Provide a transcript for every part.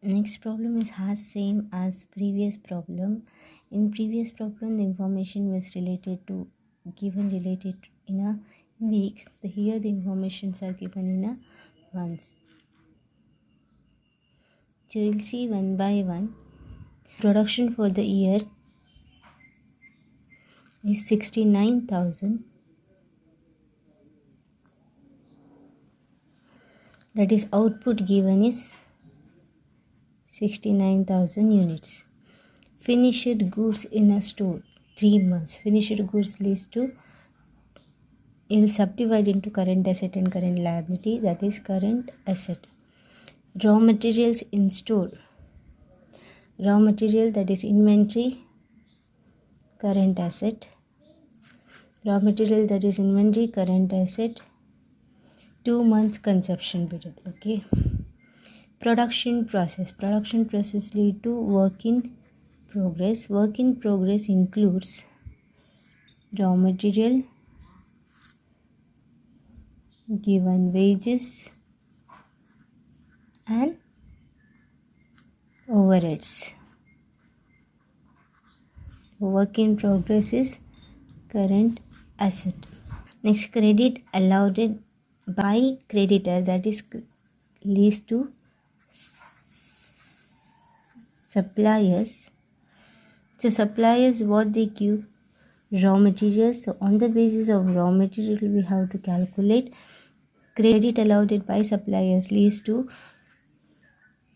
Next problem is as same as previous problem. In previous problem, the information was related to related in a weeks. Here the informations are given in a months. So we'll see one by one. Production for the year is 69,000. That is output given is 69,000 units. Finished goods in a store 3 months. Finished goods leads to, it will subdivide into current asset and current liability, that is current asset. Raw materials in store, raw material, that is inventory, current asset. Raw material, that is inventory, current asset. 2 months consumption period. Okay. Production process lead to work in progress. Work in progress includes raw material, given wages and overheads. Work in progress is current asset. Next, credit allowed by creditor, that is leads to suppliers. So suppliers, what they give? Raw materials. So on the basis of raw material, we have to calculate credit allowed by suppliers leads to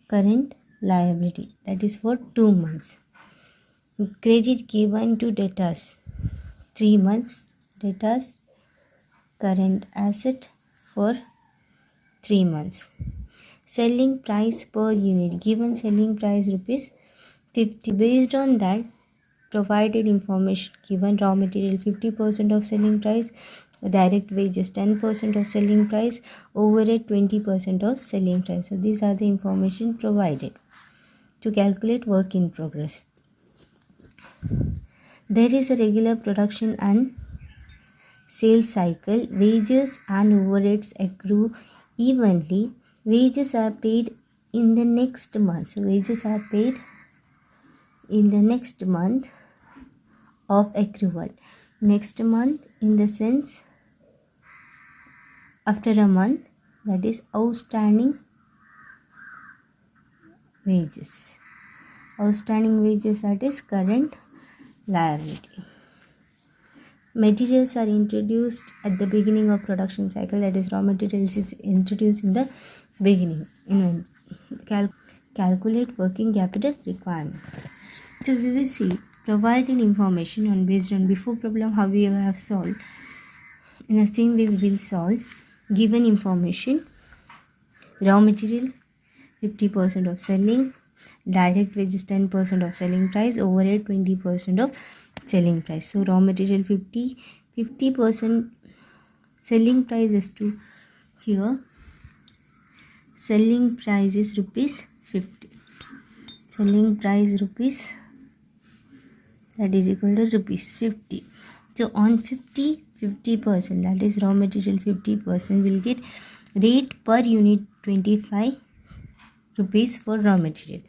current liability, that is for 2 months. Credit given to debtors 3 months. Debtors, current asset for 3 months. Selling price per unit, given selling price rupees 50. Based on that, provided information given, raw material 50% of selling price, direct wages 10% of selling price, overhead 20% of selling price. So these are the information provided to calculate work in progress. There is a regular production and sales cycle. Wages and overheads accrue evenly. Wages are paid in the next month. So wages are paid in the next month of accrual. Next month, in the sense after a month, that is outstanding wages. Outstanding wages, that is current liability. Materials are introduced at the beginning of production cycle, that is raw materials is introduced in the beginning. Calculate working capital requirement. So we will see provided information on based on before problem how we have solved. In the same way we will solve. Given information, raw material 50% of selling, direct wages 10% of selling price, overhead 20% of selling price. So raw material 50% selling price is to here. Selling price is rupees 50. Selling price rupees, that is equal to rupees 50. So on 50%, that is raw material 50%, will get rate per unit 25 rupees for raw material.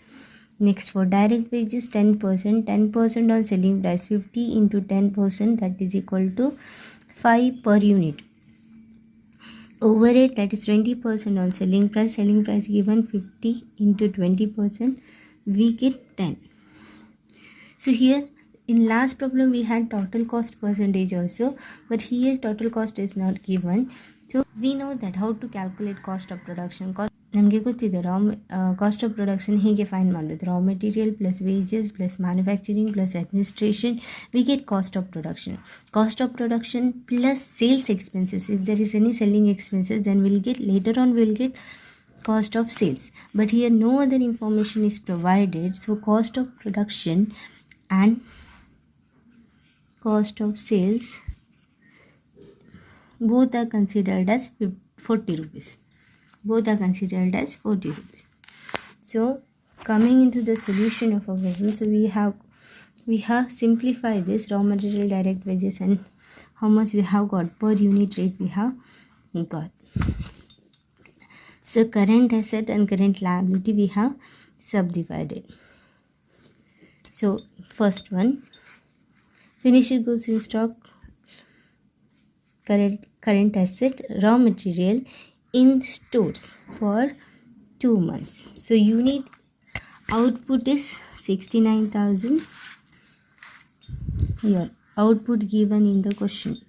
Next, for direct wages 10% on selling price, 50 into 10%, that is equal to 5 per unit. Overhead, that is 20% on selling price given 50 into 20%, we get 10. So here in last problem we had total cost percentage also, but here total cost is not given. So we know that how to calculate cost of production. ನಮಗೆ ಗೊತ್ತಿದೆ cost of production ಹೀಗೆ find ಮಾಡೋದು. raw material plus wages plus manufacturing plus administration, we get cost of production. Cost of production plus sales expenses, if there is any selling expenses, then we'll get later on we'll get cost of sales. But here no other information is provided, so cost of production and cost of sales both are considered as 40 rupees. Both are considered as 40 rupees. So coming into the solution of our problem, so we have simplified this raw material, direct wages, and how much we have got per unit rate we have got. So current asset and current liability we have subdivided. So first one, finished goods in stock, current asset, raw material in stores for 2 months. So unit output is 69,000. Here output given in the question,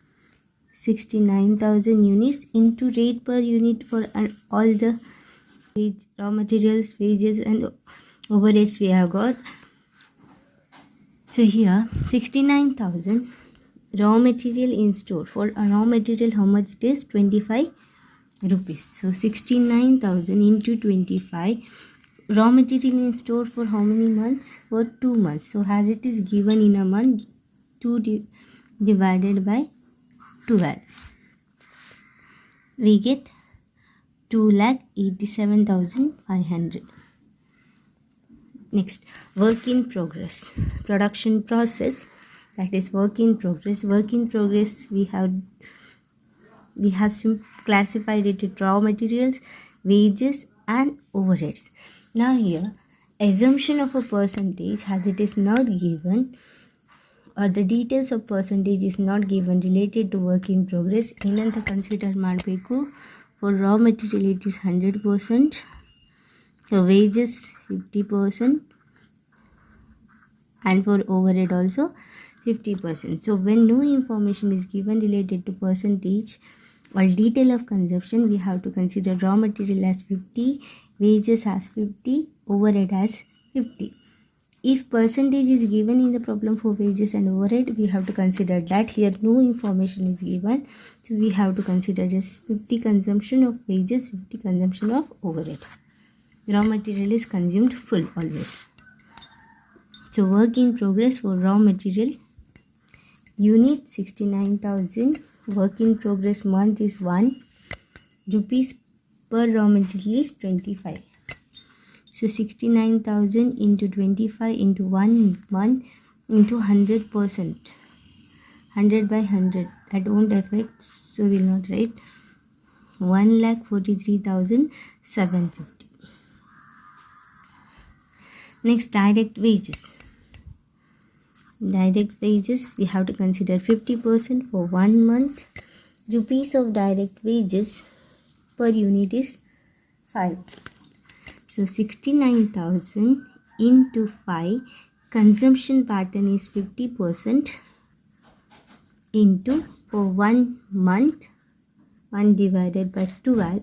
69,000 units into rate per unit for all the raw materials, wages and overheads we have got. So here 69,000 raw material in store. For raw material, how much it is? 25 rupees. So 69,000 into 25. Raw material in store for how many months? For 2 months. So as it is given in a month, 2 divided by 12. We get 2,87,500. Next, work in progress. Production process, that is work in progress. Work in progress we have classified it into raw materials, wages and overheads. Now here, assumption of a percentage as it is not given, or the details of percentage is not given related to work in progress. ಏನಂತ consider ಮಾಡಬೇಕು? For raw material it is 100%. So wages 50% and for overhead also 50%. So when no information is given related to percentage or detail of consumption, we have to consider raw material as 50, wages as 50, overhead as 50. If percentage is given in the problem for wages and overhead, we have to consider that. Here no information is given, so we have to consider just 50 consumption of wages, 50 consumption of overhead. Raw material is consumed full always. So work in progress for raw material unit 69,000. Work in progress month is 1 rupees per raw material is 25. So 69,000 into 25 into 1 month into 100%. 100 by 100. That won't affect, so we'll not write. 1,43,750. Next, direct wages. Direct wages, we have to consider 50% for 1 month. Rupees of direct wages per unit is 5. So 69,000 into 5, consumption pattern is 50% into for 1 month, 1 divided by 12.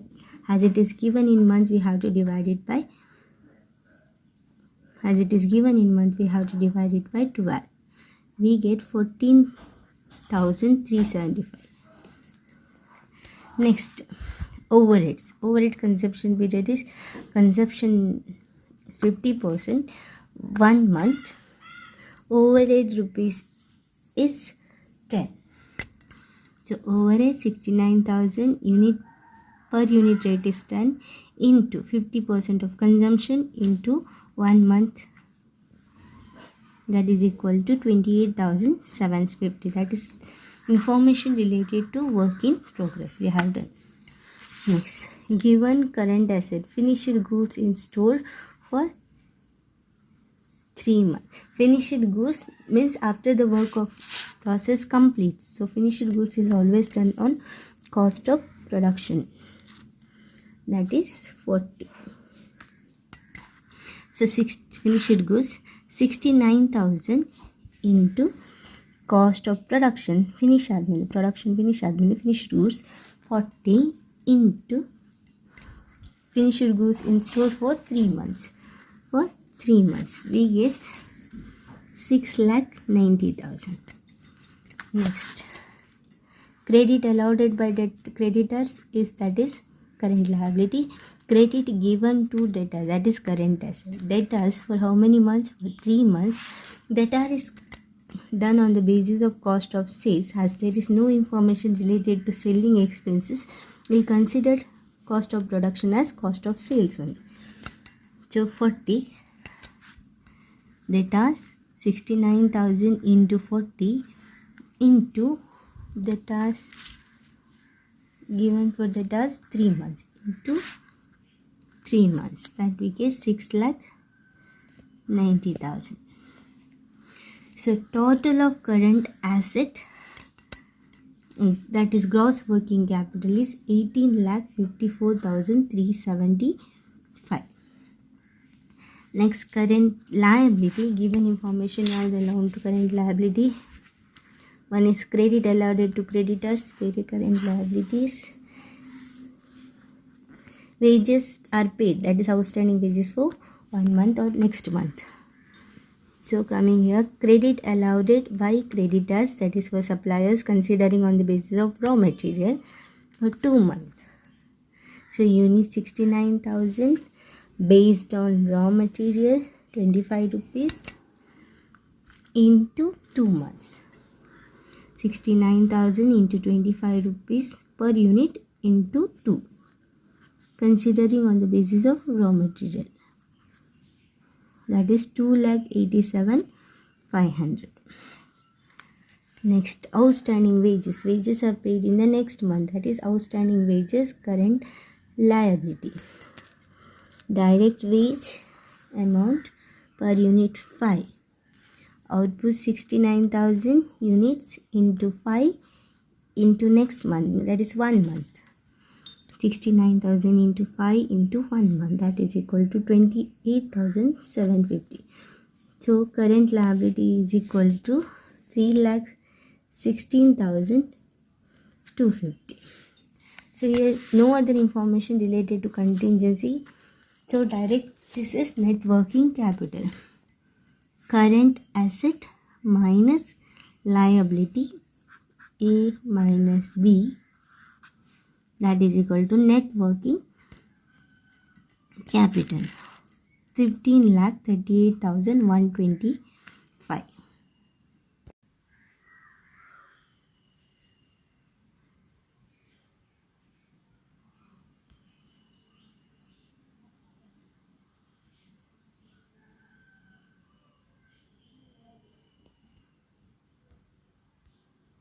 As it is given in month, we have to divide it by, as it is given in month, we have to divide it by 12. We get 14,375. Next, overheads. Overhead consumption period is consumption 50%, 1 month. Overhead rupees is 10. So overhead 69,000 unit per unit rate is 10 into 50% of consumption into 1 month, that is equal to 28,750. That is information related to work in progress we have done. Next, given current asset, finished goods in store for 3 months. Finished goods means after the work of process completes. So finished goods is always done on cost of production, that is 40. So finished goods 69,000 into cost of production finish finished goods 40 into finished goods in store for 3 months. For 3 months we get 6,90,000. Next, credit allowed by debt creditors is, that is current liability. Credit given to debtor, that is current asset. Debtors for how many months? For 3 months. Debtor is done on the basis of cost of sales. As there is no information related to selling expenses, we'll consider cost of production as cost of sales only. So 40 debtors 69,000 into 40 into debtors given for debtors 3 months into 3 months, that we get 6,90,000. So total of current asset, that is gross working capital, is 18,54,375. Next, current liability. Given information on the loan to current liability. One is credit allowed to creditors, pay current liabilities. Wages are paid, that is outstanding wages for 1 month or next month. So coming here, credit allowed by creditors, that is for suppliers, considering on the basis of raw material for 2 months. So you need 69,000 based on raw material 25 rupees into 2 months. 69,000 into 25 rupees per unit into 2, considering on the basis of raw material, that is 2,87,500. Next, outstanding wages. Wages are paid in the next month, that is outstanding wages, current liability. Direct wage amount per unit 5. Output 69,000 units into 5 into next month, that is 1 month. 69,000 into 5 into 1 month, that is equal to 28,750. So current liability is equal to 3,16,250. So here no other information related to contingency. So direct, this is net working capital. Current asset minus liability A minus B, that is equal to net working capital 15,38,125.